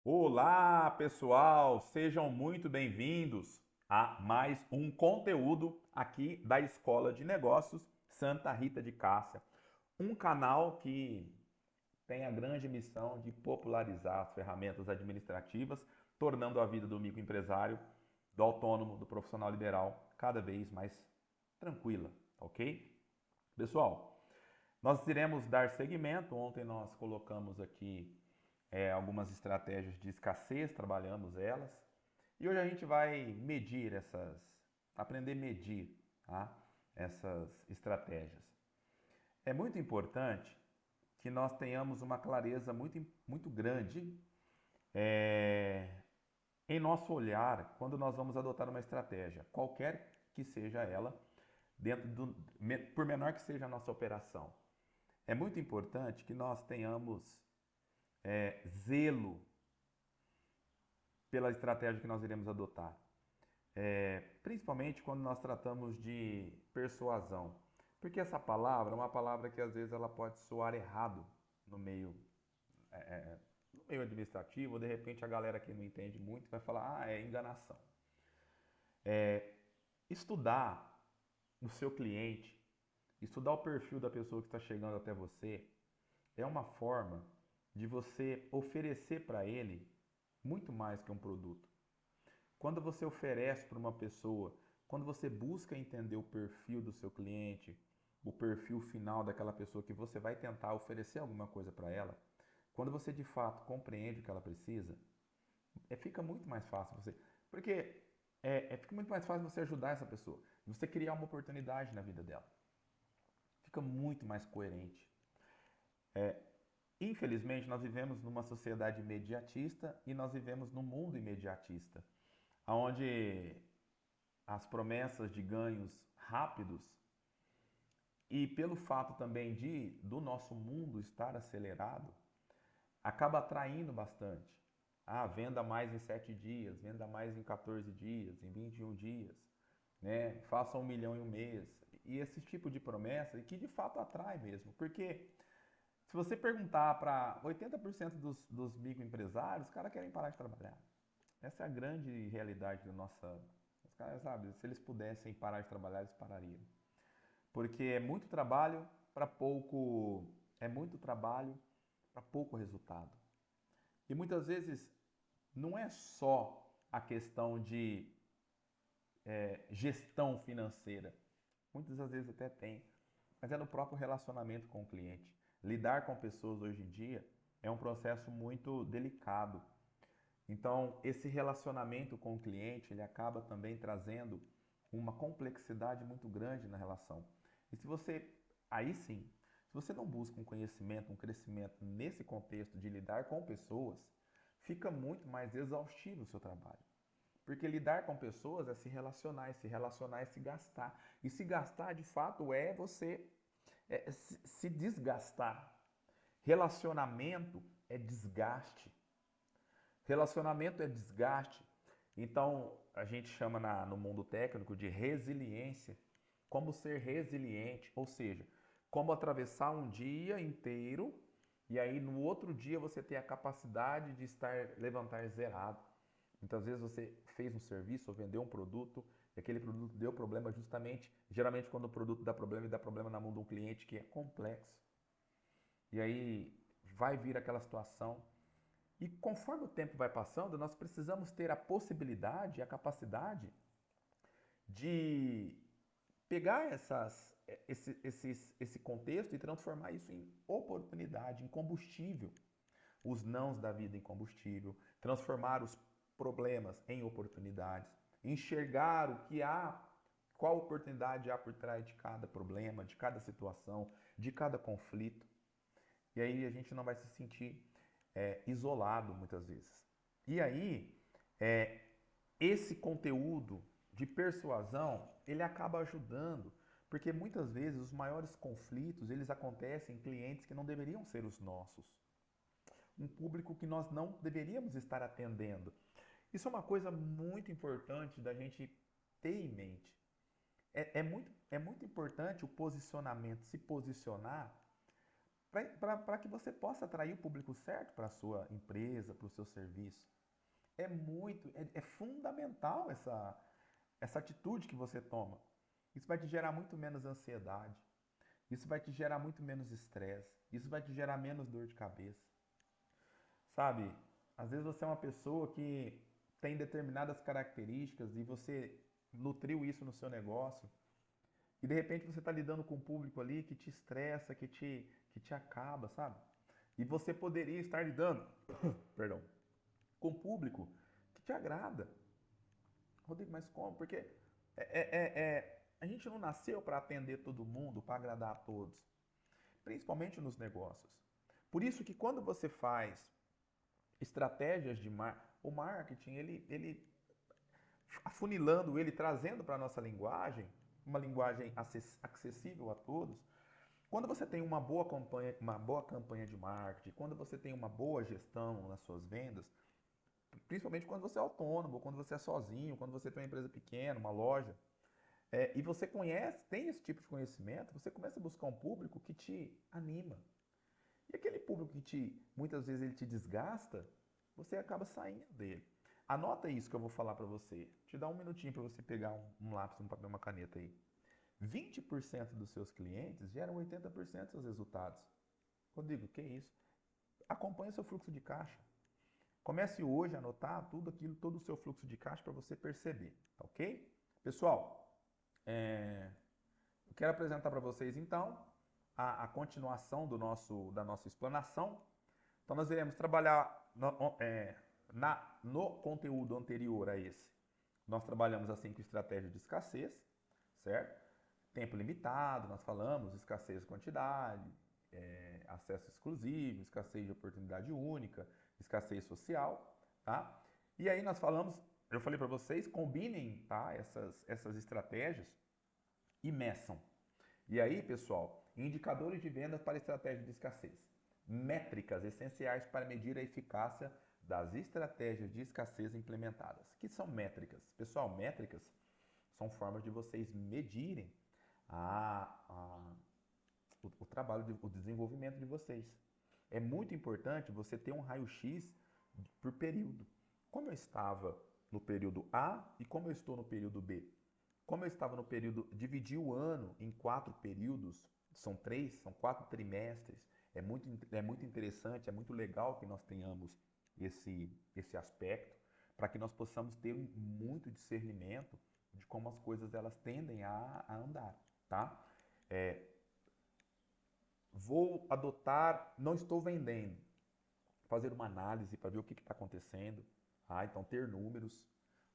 Olá, pessoal! Sejam muito bem-vindos a mais um conteúdo aqui da Escola de Negócios Santa Rita de Cássia, um canal que tem a grande missão de popularizar as ferramentas administrativas, tornando a vida do microempresário, do autônomo, do profissional liberal cada vez mais tranquila, ok? Pessoal, nós iremos dar seguimento. Ontem nós colocamos aqui algumas estratégias de escassez, trabalhamos elas. E hoje a gente vai medir aprender a medir, tá? Essas estratégias. É muito importante que nós tenhamos uma clareza muito grande em nosso olhar quando nós vamos adotar uma estratégia, qualquer que seja ela, por menor que seja a nossa operação. É muito importante que nós tenhamos zelo pela estratégia que nós iremos adotar. Principalmente quando nós tratamos de persuasão. Porque essa palavra é uma palavra que às vezes ela pode soar errado no meio, no meio administrativo, ou de repente a galera que não entende muito vai falar, é enganação. Estudar o seu cliente, estudar o perfil da pessoa que está chegando até você, é uma forma de você oferecer para ele muito mais que um produto. Quando você oferece para uma pessoa, quando você busca entender o perfil do seu cliente, o perfil final daquela pessoa que você vai tentar oferecer alguma coisa para ela, quando você de fato compreende o que ela precisa, fica muito mais fácil você. Porque fica muito mais fácil você ajudar essa pessoa, você criar uma oportunidade na vida dela. Fica muito mais coerente. Infelizmente, nós vivemos numa sociedade imediatista e nós vivemos num mundo imediatista, onde as promessas de ganhos rápidos e pelo fato também do nosso mundo estar acelerado, acaba atraindo bastante. Ah, venda mais em 7 dias, venda mais em 14 dias, em 21 dias, né? Faça 1 milhão em um mês. E esse tipo de promessa, e que de fato atrai mesmo, porque se você perguntar para 80% dos microempresários, os caras querem parar de trabalhar. Essa é a grande realidade da nossa. Os caras, sabe, se eles pudessem parar de trabalhar, eles parariam. Porque é muito trabalho para pouco. É muito trabalho para pouco resultado. E muitas vezes não é só a questão de gestão financeira. Muitas das vezes até tem, mas é no próprio relacionamento com o cliente. Lidar com pessoas hoje em dia é um processo muito delicado. Então, esse relacionamento com o cliente, ele acaba também trazendo uma complexidade muito grande na relação. E se você, aí sim, se você não busca um conhecimento, um crescimento nesse contexto de lidar com pessoas, fica muito mais exaustivo o seu trabalho. Porque lidar com pessoas é se relacionar é se gastar. E se gastar, de fato, é você se desgastar. Relacionamento é desgaste. Relacionamento é desgaste. Então, a gente chama no mundo técnico de resiliência. Como ser resiliente, ou seja, como atravessar um dia inteiro e aí no outro dia você ter a capacidade de levantar zerado. Muitas vezes você fez um serviço ou vendeu um produto e aquele produto deu problema justamente, geralmente quando o produto dá problema e dá problema na mão de um cliente que é complexo. E aí vai vir aquela situação e conforme o tempo vai passando, nós precisamos ter a possibilidade, a capacidade de pegar esse contexto e transformar isso em oportunidade, em combustível. Os nãos da vida em combustível, transformar os problemas em oportunidades, enxergar o que há, qual oportunidade há por trás de cada problema, de cada situação, de cada conflito. E aí a gente não vai se sentir isolado muitas vezes. E aí, é, esse conteúdo de persuasão, ele acaba ajudando, porque muitas vezes os maiores conflitos, eles acontecem em clientes que não deveriam ser os nossos. Um público que nós não deveríamos estar atendendo. Isso é uma coisa muito importante da gente ter em mente. É muito importante o posicionamento, se posicionar para que você possa atrair o público certo para a sua empresa, para o seu serviço. É fundamental essa atitude que você toma. Isso vai te gerar muito menos ansiedade. Isso vai te gerar muito menos estresse. Isso vai te gerar menos dor de cabeça. Sabe? Às vezes você é uma pessoa que tem determinadas características e você nutriu isso no seu negócio. E de repente você está lidando com um público ali que te estressa, que te acaba, sabe? E você poderia estar lidando, perdão, com um público que te agrada. Rodrigo, mas como? Porque a gente não nasceu para atender todo mundo, para agradar a todos, principalmente nos negócios. Por isso que quando você faz estratégias de o marketing, ele afunilando ele, trazendo para a nossa linguagem, uma linguagem acessível a todos. Quando você tem uma boa campanha de marketing, quando você tem uma boa gestão nas suas vendas, principalmente quando você é autônomo, quando você é sozinho, quando você tem uma empresa pequena, uma loja, e você tem esse tipo de conhecimento, você começa a buscar um público que te anima. E aquele público muitas vezes ele te desgasta, você acaba saindo dele. Anota isso que eu vou falar para você. Te dá um minutinho para você pegar um lápis, um papel, uma caneta aí. 20% dos seus clientes geram 80% dos seus resultados. Rodrigo, que isso? Acompanhe seu fluxo de caixa. Comece hoje a anotar todo o seu fluxo de caixa para você perceber, tá ok? Pessoal, eu quero apresentar para vocês então a continuação da nossa explanação. Então nós iremos trabalhar no conteúdo anterior a esse. Nós trabalhamos as 5 estratégias de escassez, certo? Tempo limitado, nós falamos, escassez de quantidade, acesso exclusivo, escassez de oportunidade única, escassez social, tá? E aí nós falamos, eu falei para vocês, combinem, tá, essas estratégias e meçam. E aí, pessoal, indicadores de vendas para estratégia de escassez. Métricas essenciais para medir a eficácia das estratégias de escassez implementadas. O que são métricas? Pessoal, métricas são formas de vocês medirem o trabalho, o desenvolvimento de vocês. É muito importante você ter um raio-x por período. Como eu estava no período A e como eu estou no período B. Como eu estava no período, dividi o ano em 4 períodos, são 4 trimestres. É muito interessante, é muito legal que nós tenhamos esse aspecto, para que nós possamos ter muito discernimento de como as coisas elas tendem a andar, tá? Vou adotar, não estou vendendo, fazer uma análise para ver o que está acontecendo. Então ter números.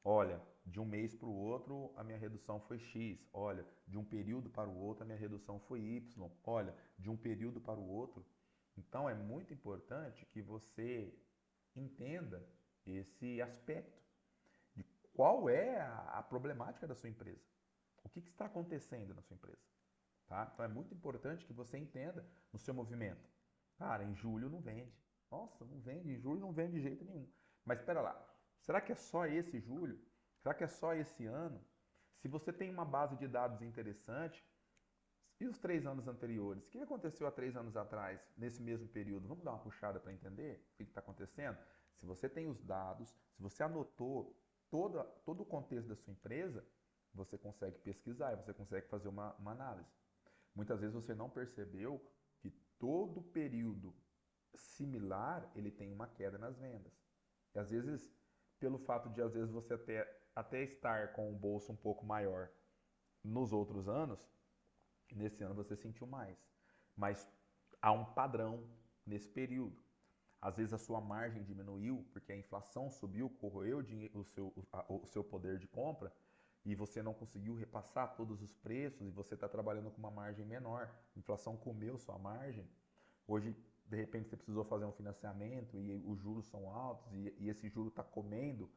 Olha, de um mês para o outro a minha redução foi X. Olha, de um período para o outro a minha redução foi Y. Olha, de um período para o outro. Então é muito importante que você entenda esse aspecto de qual é a problemática da sua empresa. O que está acontecendo na sua empresa? Tá? Então é muito importante que você entenda no seu movimento. Cara, em julho não vende. Nossa, não vende. Em julho não vende de jeito nenhum. Mas espera lá. Será que é só esse julho? Será que é só esse ano? Se você tem uma base de dados interessante, e os 3 anos anteriores? O que aconteceu há 3 anos atrás, nesse mesmo período? Vamos dar uma puxada para entender o que está acontecendo? Se você tem os dados, se você anotou todo o contexto da sua empresa, você consegue pesquisar, você consegue fazer uma análise. Muitas vezes você não percebeu que todo período similar ele tem uma queda nas vendas. E às vezes, pelo fato de às vezes você até estar com o bolso um pouco maior nos outros anos, nesse ano você sentiu mais. Mas há um padrão nesse período. Às vezes a sua margem diminuiu porque a inflação subiu, corroeu o seu poder de compra e você não conseguiu repassar todos os preços e você está trabalhando com uma margem menor. A inflação comeu sua margem. Hoje, de repente, você precisou fazer um financiamento e os juros são altos e esse juro está comendo.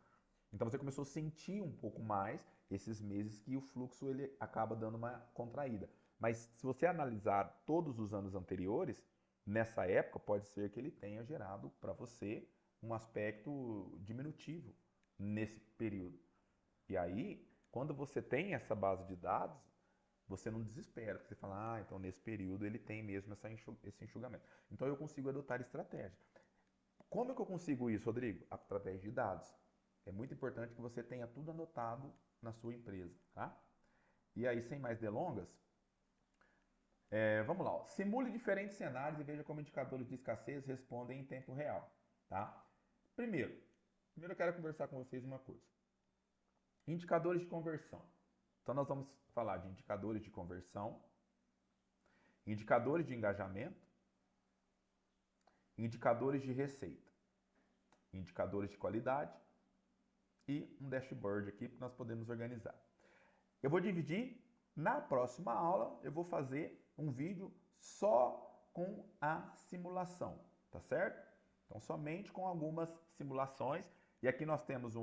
Então você começou a sentir um pouco mais esses meses que o fluxo ele acaba dando uma contraída. Mas se você analisar todos os anos anteriores, nessa época pode ser que ele tenha gerado para você um aspecto diminutivo nesse período. E aí, quando você tem essa base de dados, você não desespera, porque você fala, então nesse período ele tem mesmo esse enxugamento. Então eu consigo adotar estratégia. Como é que eu consigo isso, Rodrigo? Através de dados. É muito importante que você tenha tudo anotado na sua empresa, tá? E aí, sem mais delongas, vamos lá. Ó. Simule diferentes cenários e veja como indicadores de escassez respondem em tempo real, tá? Primeiro eu quero conversar com vocês uma coisa. Indicadores de conversão. Então, nós vamos falar de indicadores de conversão, indicadores de engajamento, indicadores de receita, indicadores de qualidade e um dashboard aqui que nós podemos organizar. Eu vou dividir, na próxima aula, eu vou fazer um vídeo só com a simulação, tá certo? Então, somente com algumas simulações. E aqui nós temos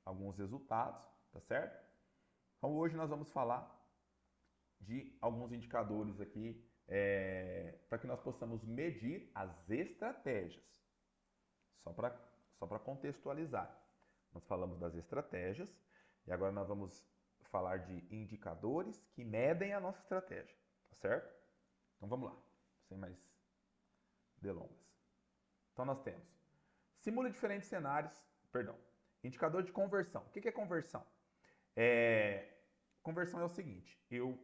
alguns resultados, tá certo? Então, hoje nós vamos falar de alguns indicadores aqui para que nós possamos medir as estratégias. Só para contextualizar. Nós falamos das estratégias e agora nós vamos falar de indicadores que medem a nossa estratégia, tá certo? Então vamos lá, sem mais delongas. Então nós temos, simule diferentes cenários, indicador de conversão. O que é conversão? Conversão é o seguinte, eu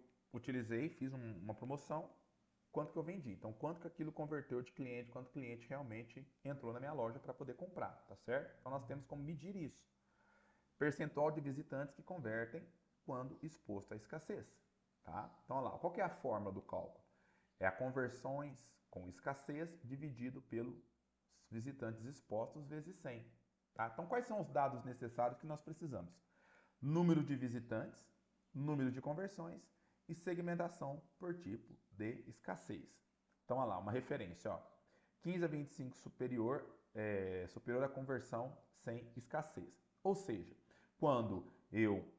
fiz uma promoção, quanto que eu vendi. Então, quanto que aquilo converteu de cliente, quanto cliente realmente entrou na minha loja para poder comprar, tá certo? Então, nós temos como medir isso. Percentual de visitantes que convertem quando exposto à escassez, tá? Então, olha lá, qual que é a fórmula do cálculo? É a conversões com escassez dividido pelos visitantes expostos vezes 100, tá? Então, quais são os dados necessários que nós precisamos? Número de visitantes, número de conversões e segmentação por tipo de escassez. Então, olha lá, uma referência, ó, 15 a 25 superior à conversão sem escassez. Ou seja, quando eu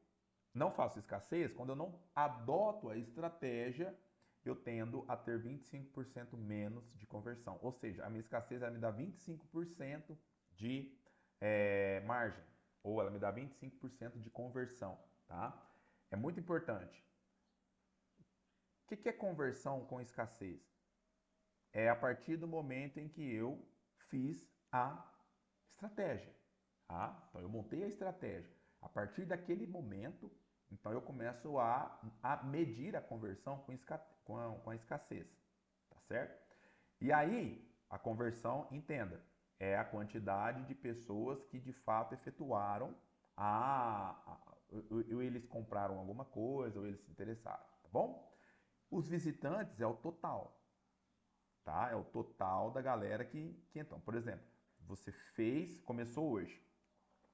não faço escassez, quando eu não adoto a estratégia, eu tendo a ter 25% menos de conversão. Ou seja, a minha escassez ela me dá 25% de margem, ou ela me dá 25% de conversão, tá? É muito importante. O que é conversão com escassez? É a partir do momento em que eu fiz a estratégia, tá? Então eu montei a estratégia. A partir daquele momento, então eu começo a medir a conversão com a escassez, tá certo? E aí, a conversão, entenda, é a quantidade de pessoas que de fato efetuaram ou eles compraram alguma coisa, ou eles se interessaram, tá bom? Os visitantes é o total, tá? É o total da galera que entrou. Por exemplo, você começou hoje.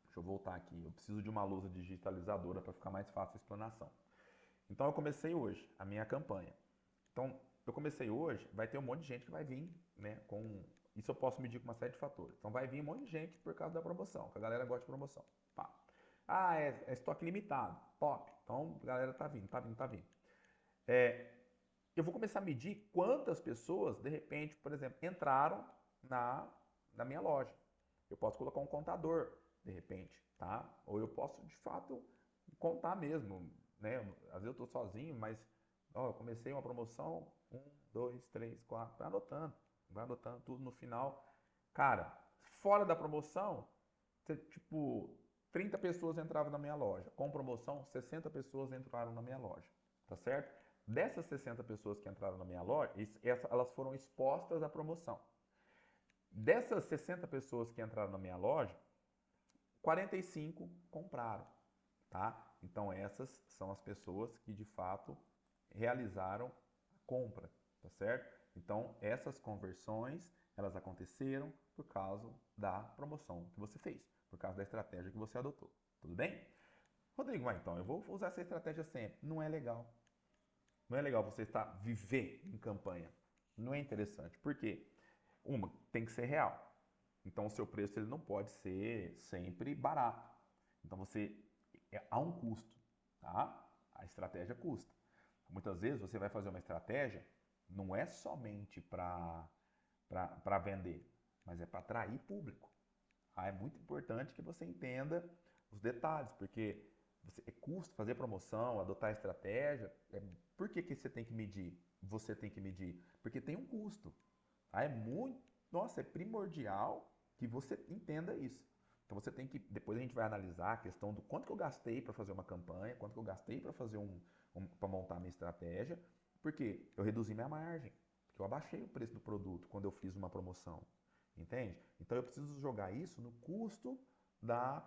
Deixa eu voltar aqui, eu preciso de uma lousa digitalizadora para ficar mais fácil a explanação. Então eu comecei hoje a minha campanha. Então, eu comecei hoje, vai ter um monte de gente que vai vir, né, isso eu posso medir com uma série de fatores. Então vai vir um monte de gente por causa da promoção, que a galera gosta de promoção. Pá. É estoque limitado. Top. Então a galera tá vindo. Eu vou começar a medir quantas pessoas, de repente, por exemplo, entraram na minha loja. Eu posso colocar um contador, de repente, tá? Ou eu posso, de fato, contar mesmo, né? Às vezes eu estou sozinho, mas eu comecei uma promoção, 1, 2, 3, 4, vai anotando tudo no final. Cara, fora da promoção, tipo, 30 pessoas entravam na minha loja. Com promoção, 60 pessoas entraram na minha loja, tá certo? Dessas 60 pessoas que entraram na minha loja, elas foram expostas à promoção. Dessas 60 pessoas que entraram na minha loja, 45 compraram, tá? Então essas são as pessoas que de fato realizaram a compra, tá certo? Então essas conversões, elas aconteceram por causa da promoção que você fez, por causa da estratégia que você adotou, tudo bem? Rodrigo, então eu vou usar essa estratégia sempre. Não é legal. Não é legal você viver em campanha. Não é interessante. Por quê? Tem que ser real. Então o seu preço ele não pode ser sempre barato. Então há um custo, tá? A estratégia custa. Muitas vezes você vai fazer uma estratégia, não é somente para vender, mas é para atrair público. É muito importante que você entenda os detalhes, porque É custo, fazer promoção, adotar estratégia. Por que que você tem que medir? Você tem que medir? Porque tem um custo. Tá? Nossa, é primordial que você entenda isso. Então você tem que, depois a gente vai analisar a questão do quanto que eu gastei para fazer uma campanha, quanto que eu gastei para fazer para montar minha estratégia, porque eu reduzi minha margem, porque eu abaixei o preço do produto quando eu fiz uma promoção, entende? Então eu preciso jogar isso no custo da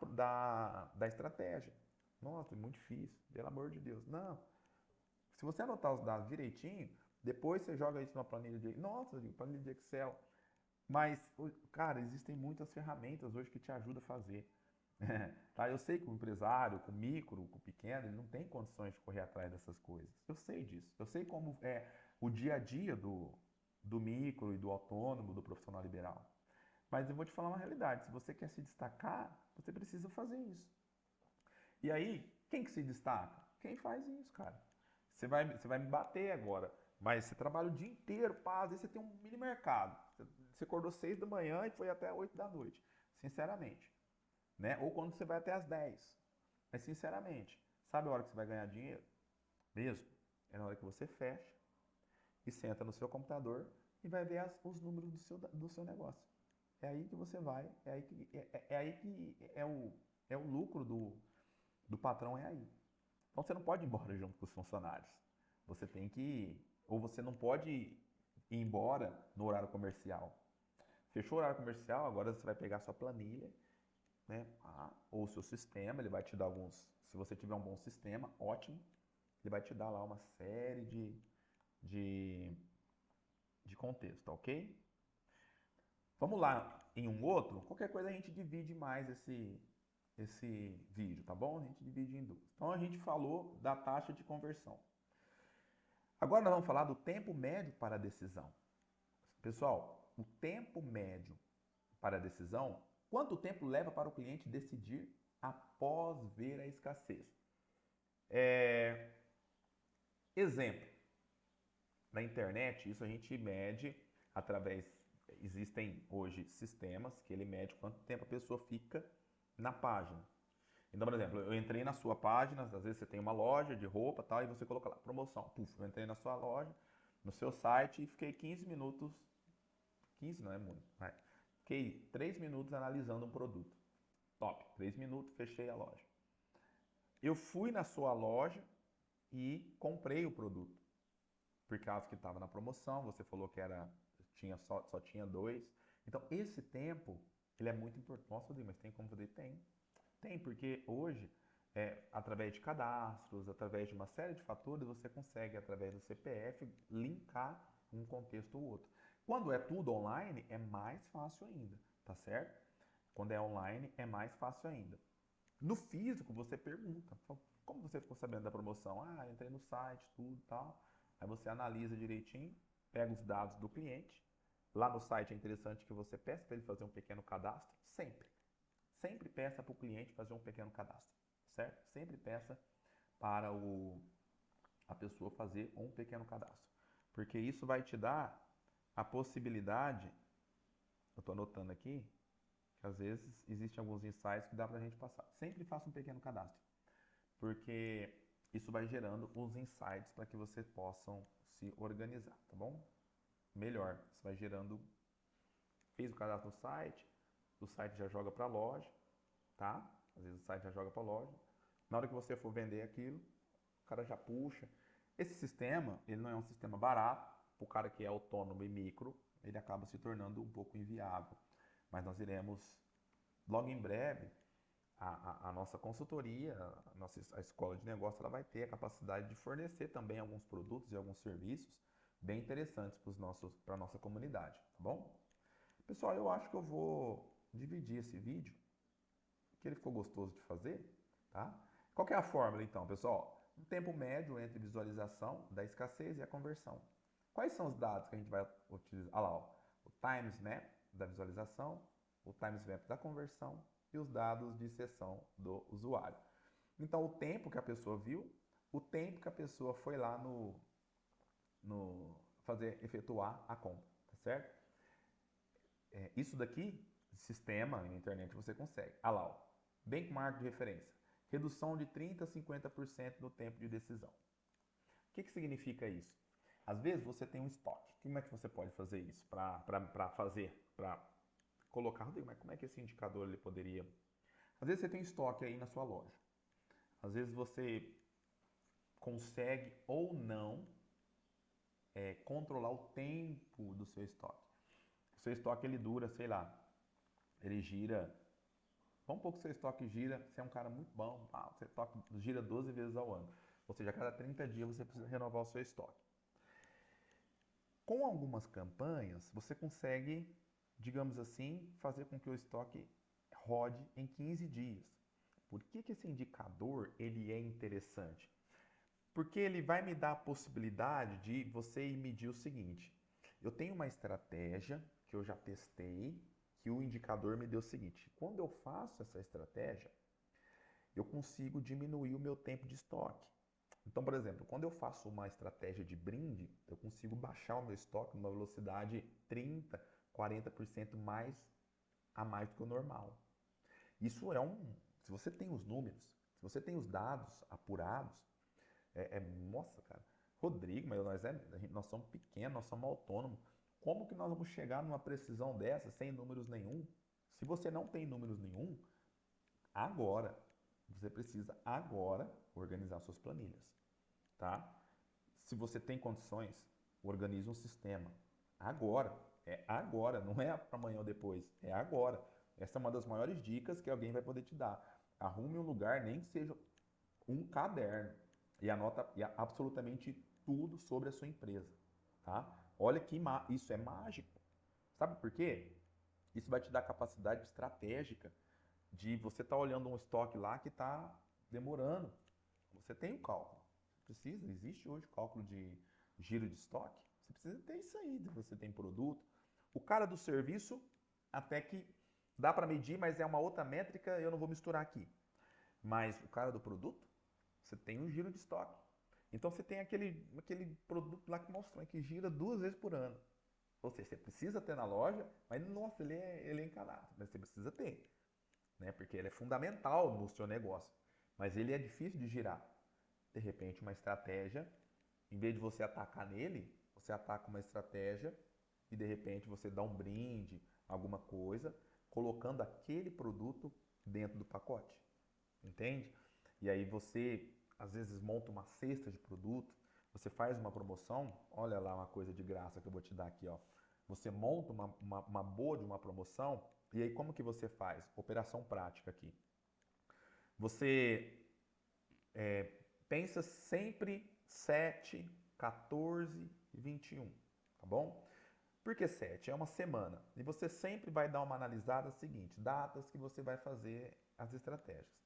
estratégia. Nossa, é muito difícil, pelo amor de Deus. Não. Se você anotar os dados direitinho, depois você joga isso numa planilha de... Nossa, planilha de Excel. Mas, cara, existem muitas ferramentas hoje que te ajudam a fazer. Tá? Eu sei que o empresário, com o micro, com o pequeno, ele não tem condições de correr atrás dessas coisas. Eu sei disso. Eu sei como é o dia a dia do micro e do autônomo, do profissional liberal. Mas eu vou te falar uma realidade. Se você quer se destacar, você precisa fazer isso. E aí, quem que se destaca? Quem faz isso, cara? Você vai me bater agora. Mas você trabalha o dia inteiro, pá, às vezes você tem um mini mercado. Você acordou 6 da manhã e foi até 8 da noite. Sinceramente. Né? Ou quando você vai até as 10. Mas sinceramente, sabe a hora que você vai ganhar dinheiro? Mesmo? É na hora que você fecha e senta no seu computador e vai ver os números do seu negócio. É aí que você vai, é aí que é o lucro do patrão é aí. Então você não pode ir embora junto com os funcionários. Você tem que, ou você não pode ir embora no horário comercial. Fechou o horário comercial, agora você vai pegar sua planilha, né? Ou o seu sistema, ele vai te dar alguns, se você tiver um bom sistema, ótimo, ele vai te dar lá uma série de, de contexto, ok? Vamos lá em um outro, qualquer coisa a gente divide mais esse vídeo, tá bom? A gente divide em duas. Então a gente falou da taxa de conversão. Agora nós vamos falar do tempo médio para a decisão. Pessoal, o tempo médio para a decisão, quanto tempo leva para o cliente decidir após ver a escassez? Exemplo, na internet, isso a gente mede através, existem hoje sistemas que ele mede quanto tempo a pessoa fica na página. Então, por exemplo, eu entrei na sua página, às vezes você tem uma loja de roupa, tal, e você coloca lá, promoção. Puf, eu entrei na sua loja, no seu site e fiquei 15 minutos, 15 não é muito, vai. Fiquei 3 minutos analisando um produto. Top, 3 minutos, fechei a loja. Eu fui na sua loja e comprei o produto. Por causa que estava na promoção, você falou que só tinha dois. Então, esse tempo, ele é muito importante. Nossa, mas tem como fazer? Tem. Tem, porque hoje, através de cadastros, através de uma série de fatores, você consegue, através do CPF, linkar um contexto ou outro. Quando é tudo online, é mais fácil ainda, tá certo? Quando é online, é mais fácil ainda. No físico, você pergunta, como você ficou sabendo da promoção? Ah, entrei no site, tudo e tal. Aí você analisa direitinho, pega os dados do cliente. Lá no site é interessante que você peça para ele fazer um pequeno cadastro, sempre. Sempre peça para o cliente fazer um pequeno cadastro, certo? Sempre peça para a pessoa fazer um pequeno cadastro. Porque isso vai te dar a possibilidade, eu estou anotando aqui, que às vezes existem alguns insights que dá para a gente passar. Sempre faça um pequeno cadastro, porque isso vai gerando uns insights para que vocês possam se organizar, tá bom? Melhor, você vai gerando, fez o cadastro no site, o site já joga para a loja, tá? Às vezes o site já joga para a loja. Na hora que você for vender aquilo, o cara já puxa. Esse sistema, ele não é um sistema barato, para o cara que é autônomo e micro, ele acaba se tornando um pouco inviável. Mas nós iremos, logo em breve, a nossa consultoria, a escola de negócio, ela vai ter a capacidade de fornecer também alguns produtos e alguns serviços bem interessantes para a nossa comunidade, tá bom? Pessoal, eu acho que eu vou dividir esse vídeo, que ele ficou gostoso de fazer, tá? Qual que é a fórmula então, pessoal? Um tempo médio entre visualização da escassez e a conversão. Quais são os dados que a gente vai utilizar? Olha lá, ó, o timesmap da visualização, o timesmap da conversão e os dados de sessão do usuário. Então, o tempo que a pessoa viu, o tempo que a pessoa foi lá efetuar a compra, tá certo? Isso daqui, sistema, na internet você consegue. Ah lá, ó, benchmark de referência. redução de 30% a 50% no tempo de decisão. O que significa isso? Às vezes você tem um estoque. Como é que você pode fazer isso? Para colocar, Rodrigo, mas como é que esse indicador ele poderia... Às vezes você tem estoque aí na sua loja. Às vezes você consegue ou não controlar o tempo do seu estoque. O seu estoque ele dura, sei lá, ele gira... Vamos supor que o seu estoque gira, você é um cara muito bom, o seu estoque gira 12 vezes ao ano. Ou seja, a cada 30 dias você precisa renovar o seu estoque. Com algumas campanhas, você consegue, digamos assim, fazer com que o estoque rode em 15 dias. Por que esse indicador ele é interessante? Porque ele vai me dar a possibilidade de você ir medir o seguinte. Eu tenho uma estratégia que eu já testei, que o indicador me deu o seguinte. Quando eu faço essa estratégia, eu consigo diminuir o meu tempo de estoque. Então, por exemplo, quando eu faço uma estratégia de brinde, eu consigo baixar o meu estoque numa velocidade 30%, 40% a mais do que o normal. Isso é se você tem os números, se você tem os dados apurados, nossa, cara, Rodrigo, mas nós somos pequenos, nós somos autônomos. Como que nós vamos chegar numa precisão dessa sem números nenhum? Se você não tem números nenhum, agora, você precisa agora organizar suas planilhas, tá? Se você tem condições, organize um sistema. Agora, é agora, não é para amanhã ou depois, é agora. Essa é uma das maiores dicas que alguém vai poder te dar. Arrume um lugar, nem que seja um caderno, e anota absolutamente tudo sobre a sua empresa, tá? Olha que isso é mágico. Sabe por quê? Isso vai te dar capacidade estratégica de você estar olhando um estoque lá que está demorando. Você tem o cálculo. Existe hoje cálculo de giro de estoque. Você precisa ter isso aí, você tem produto. O cara do serviço, até que dá para medir, mas é uma outra métrica, eu não vou misturar aqui. Mas o cara do produto, você tem um giro de estoque. Então você tem aquele produto lá que mostrou que gira 2 vezes por ano. Ou seja, você precisa ter na loja, mas nossa, ele é encanado. Mas você precisa ter, né? Porque ele é fundamental no seu negócio. Mas ele é difícil de girar. De repente, uma estratégia, em vez de você atacar nele, você ataca uma estratégia e de repente você dá um brinde, alguma coisa, colocando aquele produto dentro do pacote. Entende? E aí você, às vezes, monta uma cesta de produto, você faz uma promoção, olha lá uma coisa de graça que eu vou te dar aqui, ó. Você monta uma boa de uma promoção, e aí como que você faz? Operação prática aqui. Você pensa sempre 7, 14 e 21, tá bom? Por que 7? É uma semana. E você sempre vai dar uma analisada seguinte, datas que você vai fazer as estratégias.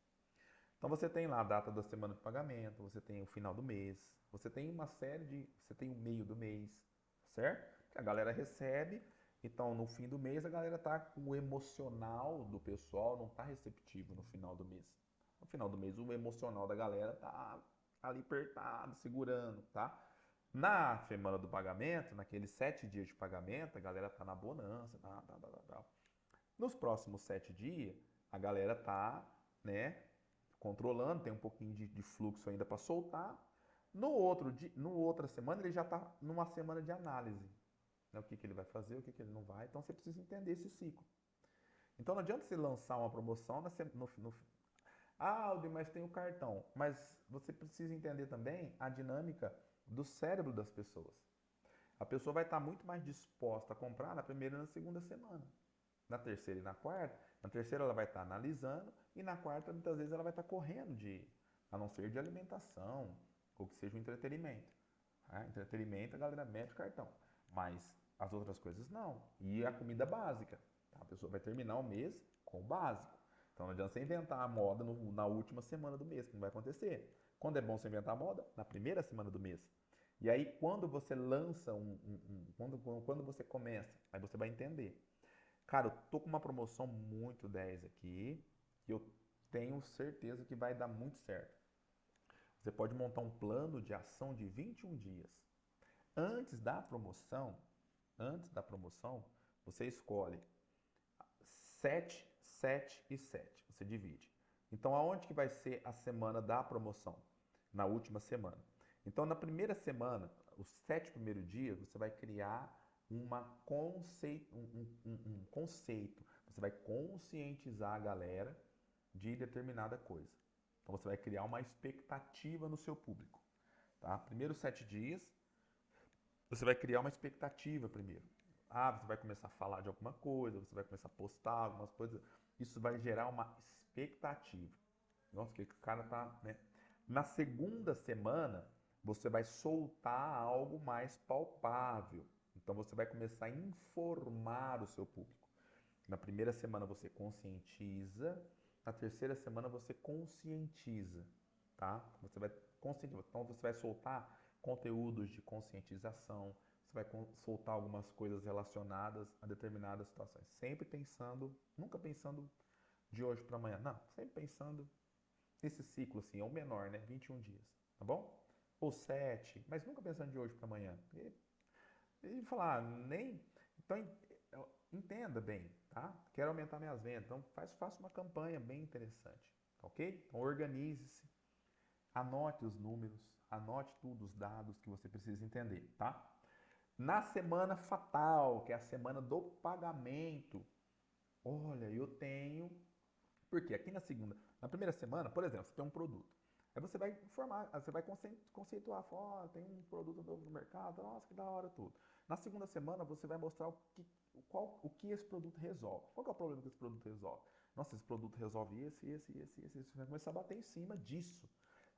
Então você tem lá a data da semana de pagamento, você tem o final do mês, você tem uma série de... Você tem o meio do mês, certo? Que a galera recebe, então no fim do mês a galera tá com o emocional do pessoal, não tá receptivo no final do mês. No final do mês o emocional da galera tá ali apertado, segurando, tá? Na semana do pagamento, naqueles 7 dias de pagamento, a galera tá na bonança, tá. Nos próximos 7 dias, a galera tá, né, controlando, tem um pouquinho de fluxo ainda para soltar. No outra semana, ele já está numa semana de análise. Né? O que ele vai fazer, o que ele não vai. Então, você precisa entender esse ciclo. Então, não adianta você lançar uma promoção Aldi, mas tem o cartão. Mas você precisa entender também a dinâmica do cérebro das pessoas. A pessoa vai estar muito mais disposta a comprar na primeira e na segunda semana. Na terceira e na quarta. Na terceira ela vai estar analisando e na quarta muitas vezes ela vai estar correndo a não ser de alimentação ou que seja um entretenimento. Tá? Entretenimento a galera mete o cartão, mas as outras coisas não. E a comida básica, tá? A pessoa vai terminar o mês com o básico. Então não adianta você inventar a moda na última semana do mês, que não vai acontecer. Quando é bom você inventar a moda? Na primeira semana do mês. E aí quando você lança quando você começa, aí você vai entender. Cara, eu tô com uma promoção muito 10 aqui e eu tenho certeza que vai dar muito certo. Você pode montar um plano de ação de 21 dias. Antes da promoção, você escolhe 7, 7 e 7. Você divide. Então, aonde que vai ser a semana da promoção? Na última semana. Então, na primeira semana, os 7 primeiros dias, você vai criar um conceito. Você vai conscientizar a galera de determinada coisa. Então, você vai criar uma expectativa no seu público. Tá? Primeiros 7 dias, você vai criar uma expectativa primeiro. Ah, você vai começar a falar de alguma coisa, você vai começar a postar algumas coisas. Isso vai gerar uma expectativa. Nossa, que o cara tá, né? Na segunda semana, você vai soltar algo mais palpável. Então você vai começar a informar o seu público. Na primeira semana você conscientiza, na terceira semana você conscientiza, tá? Você vai conscientizar. Então você vai soltar conteúdos de conscientização, você vai soltar algumas coisas relacionadas a determinadas situações, sempre pensando, nunca pensando de hoje para amanhã, não, sempre pensando nesse ciclo assim, é o menor, né? 21 dias, tá bom? Ou 7, mas nunca pensando de hoje para amanhã. E falar, nem. Então, entenda bem, tá? Quero aumentar minhas vendas. Então, faça uma campanha bem interessante, tá ok? Então, organize-se, anote os números, anote tudo, os dados que você precisa entender, tá? Na semana fatal, que é a semana do pagamento, olha, eu tenho. Porque aqui na primeira semana, por exemplo, você tem um produto. Aí você vai informar, você vai conceituar, falar, tem um produto novo no mercado, nossa, que da hora tudo. Na segunda semana, você vai mostrar o que esse produto resolve. Qual que é o problema que esse produto resolve? Nossa, esse produto resolve esse. Você vai começar a bater em cima disso.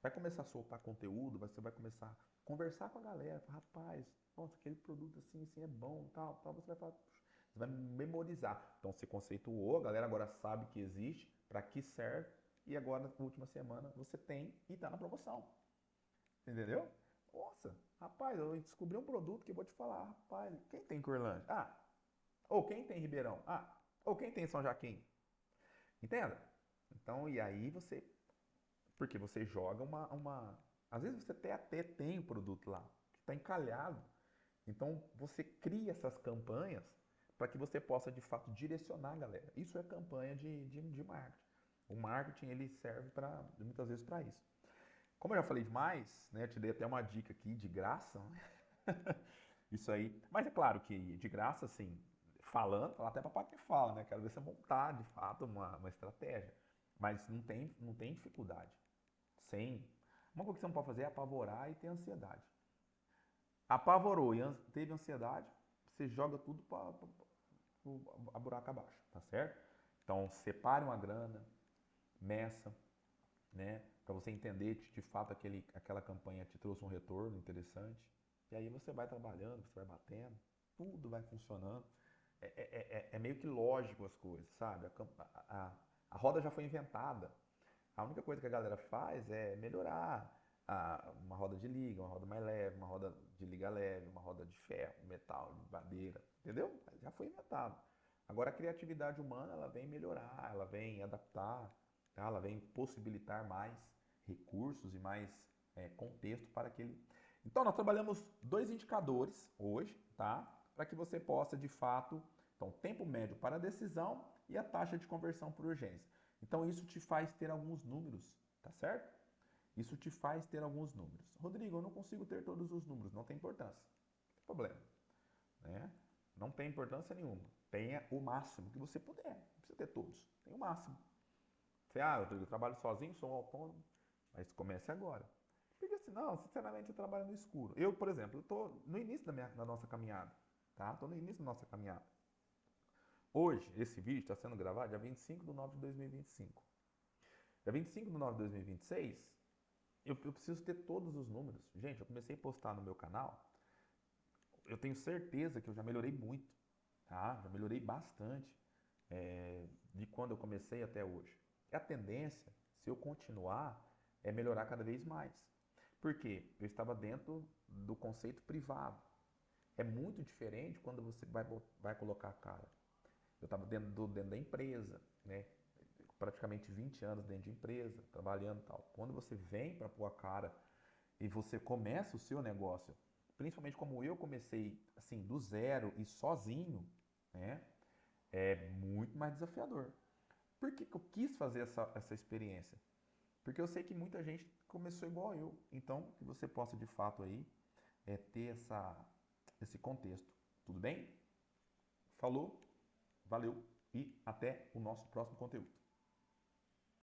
Vai começar a soltar conteúdo, você vai começar a conversar com a galera, falar, rapaz, nossa, aquele produto assim é bom, tal. Você vai falar, você vai memorizar. Então você conceituou, a galera agora sabe que existe, para que serve, e agora na última semana você tem e está na promoção. Entendeu? Nossa, rapaz, eu descobri um produto que eu vou te falar, rapaz, quem tem Corlândia? Ah, ou quem tem Ribeirão? Ah, ou quem tem São Joaquim? Entenda? Então, e aí você, porque você joga às vezes você até tem o produto lá, que está encalhado. Então você cria essas campanhas para que você possa de fato direcionar a galera. Isso é campanha de marketing. O marketing ele serve muitas vezes para isso. Como eu já falei demais, né, eu te dei até uma dica aqui de graça, né? Isso aí. Mas é claro que de graça, assim, falar até papai que fala, né? Quero ver você montar de fato uma estratégia. Mas não tem dificuldade. Sem. Uma coisa que você não pode fazer é apavorar e ter ansiedade. Apavorou e teve ansiedade, você joga tudo para a buraco abaixo, tá certo? Então, separe uma grana, meça, né? Para você entender de fato aquela campanha te trouxe um retorno interessante. E aí você vai trabalhando, você vai batendo, tudo vai funcionando. É meio que lógico as coisas, sabe? A roda já foi inventada. A única coisa que a galera faz é melhorar uma roda de liga, uma roda mais leve, uma roda de liga leve, uma roda de ferro, metal, de madeira, entendeu? Já foi inventado. Agora a criatividade humana ela vem melhorar, ela vem adaptar, tá? Ela vem possibilitar mais recursos e mais contexto para aquele. Então nós trabalhamos dois indicadores hoje, tá? Para que você possa de fato, então tempo médio para a decisão e a taxa de conversão por urgência. Então isso te faz ter alguns números, tá certo? Isso te faz ter alguns números. Rodrigo, eu não consigo ter todos os números, não tem importância. Não tem problema, né? Não tem importância nenhuma. Tenha o máximo que você puder. Não precisa ter todos. Tem o máximo. Você, Rodrigo, eu trabalho sozinho, sou um autônomo. Mas comece agora. Porque senão, sinceramente, eu trabalho no escuro. Eu, por exemplo, estou no início da nossa caminhada. Tá? Estou no início da nossa caminhada. Hoje, esse vídeo está sendo gravado dia 25 de nove de 2025. Dia 25 de nove de 2026, eu preciso ter todos os números. Gente, eu comecei a postar no meu canal, eu tenho certeza que eu já melhorei muito, tá? Já melhorei bastante de quando eu comecei até hoje. E a tendência, se eu continuar, é melhorar cada vez mais. Por quê? Eu estava dentro do conceito privado. É muito diferente quando você vai colocar a cara. Eu estava dentro da empresa, né? Praticamente 20 anos dentro de empresa, trabalhando e tal. Quando você vem para pôr a cara e você começa o seu negócio, principalmente como eu comecei assim do zero e sozinho, né? É muito mais desafiador. Por que que eu quis fazer essa experiência? Porque eu sei que muita gente começou igual eu. Então, que você possa de fato aí ter esse contexto. Tudo bem? Falou, valeu e até o nosso próximo conteúdo.